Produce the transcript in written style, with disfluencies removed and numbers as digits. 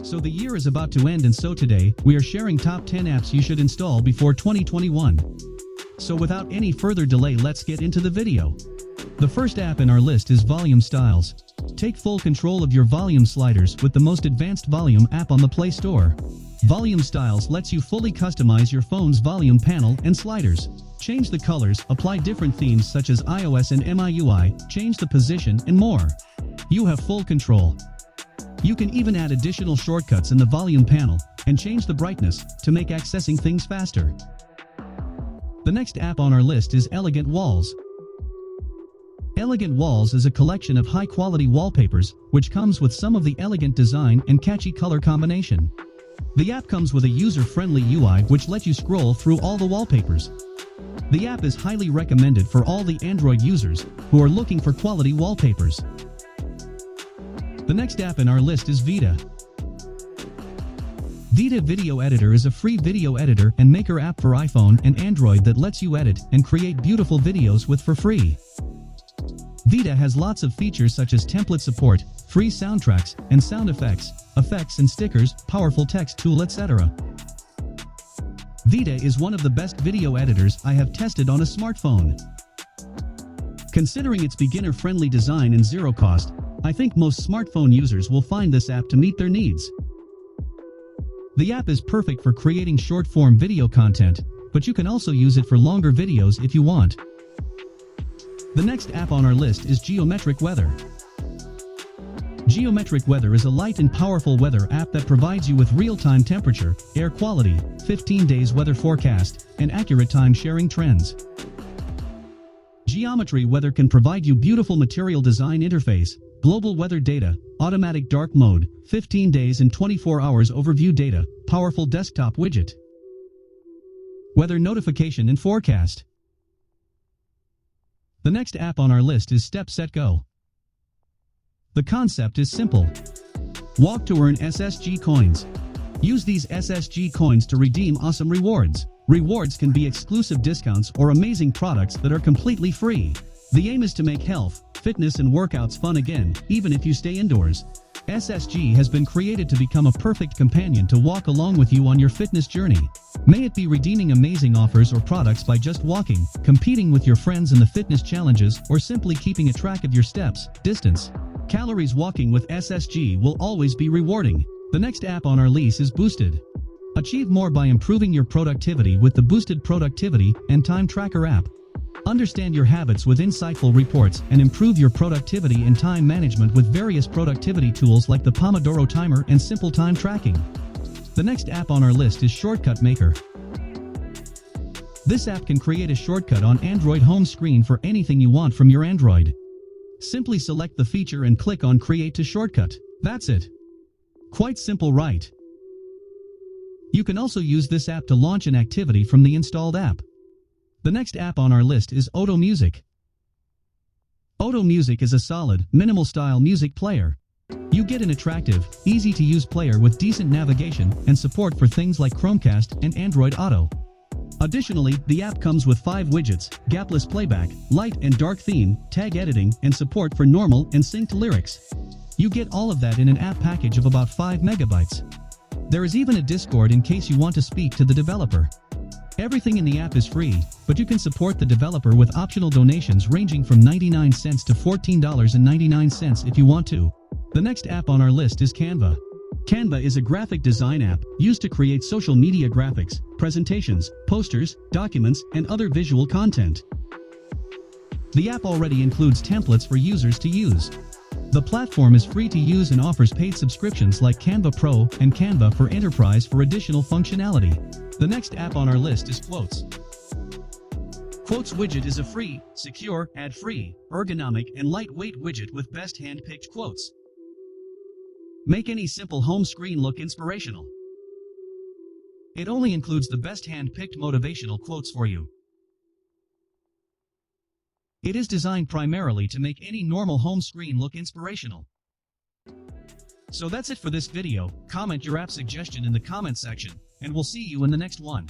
So the year is about to end, and so today, we are sharing top 10 apps you should install before 2021. So without any further delay, let's get into the video. The first app in our list is Volume Styles. Take full control of your volume sliders with the most advanced volume app on the Play Store. Volume Styles lets you fully customize your phone's volume panel and sliders. Change the colors, apply different themes such as iOS and MIUI, change the position, and more. You have full control. You can even add additional shortcuts in the volume panel and change the brightness to make accessing things faster. The next app on our list is Elegant Walls. Elegant Walls is a collection of high-quality wallpapers which comes with some of the elegant design and catchy color combination. The app comes with a user-friendly UI which lets you scroll through all the wallpapers. The app is highly recommended for all the Android users who are looking for quality wallpapers. The next app in our list is Vita. Vita Video Editor is a free video editor and maker app for iPhone and Android that lets you edit and create beautiful videos for free. Vita has lots of features such as template support, free soundtracks and sound effects and stickers, powerful text tool, etc. Vita is one of the best video editors I have tested on a smartphone. Considering its beginner-friendly design and zero cost, I think most smartphone users will find this app to meet their needs. The app is perfect for creating short-form video content, but you can also use it for longer videos if you want. The next app on our list is Geometric Weather. Geometric Weather is a light and powerful weather app that provides you with real-time temperature, air quality, 15 days weather forecast, and accurate time-sharing trends. Geometry Weather can provide you beautiful material design interface, global weather data, automatic dark mode, 15 days and 24 hours overview data, powerful desktop widget, weather notification and forecast. The next app on our list is Step Set Go. The concept is simple. Walk to earn SSG coins. Use these SSG coins to redeem awesome rewards. Rewards can be exclusive discounts or amazing products that are completely free. The aim is to make health, fitness and workouts fun again, even if you stay indoors. SSG has been created to become a perfect companion to walk along with you on your fitness journey. May it be redeeming amazing offers or products by just walking, competing with your friends in the fitness challenges, or simply keeping a track of your steps, distance, calories. Walking with SSG will always be rewarding. The next app on our list is Boosted. Achieve more by improving your productivity with the Boosted Productivity and Time Tracker app. Understand your habits with insightful reports and improve your productivity and time management with various productivity tools like the Pomodoro Timer and simple time tracking. The next app on our list is Shortcut Maker. This app can create a shortcut on Android home screen for anything you want from your Android. Simply select the feature and click on Create to Shortcut. That's it. Quite simple, right? You can also use this app to launch an activity from the installed app. The next app on our list is Oto Music. Oto Music is a solid, minimal-style music player. You get an attractive, easy-to-use player with decent navigation and support for things like Chromecast and Android Auto. Additionally, the app comes with 5 widgets, gapless playback, light and dark theme, tag editing, and support for normal and synced lyrics. You get all of that in an app package of about 5 megabytes. There is even a Discord in case you want to speak to the developer. Everything in the app is free, but you can support the developer with optional donations ranging from 99 cents to $14.99 if you want to. The next app on our list is Canva. Canva is a graphic design app used to create social media graphics, presentations, posters, documents, and other visual content. The app already includes templates for users to use. The platform is free to use and offers paid subscriptions like Canva Pro and Canva for Enterprise for additional functionality. The next app on our list is Quotes. Quotes widget is a free, secure, ad-free, ergonomic, and lightweight widget with best hand-picked quotes. Make any simple home screen look inspirational. It only includes the best hand-picked motivational quotes for you. It is designed primarily to make any normal home screen look inspirational. So that's it for this video. Comment your app suggestion in the comment section, and we'll see you in the next one.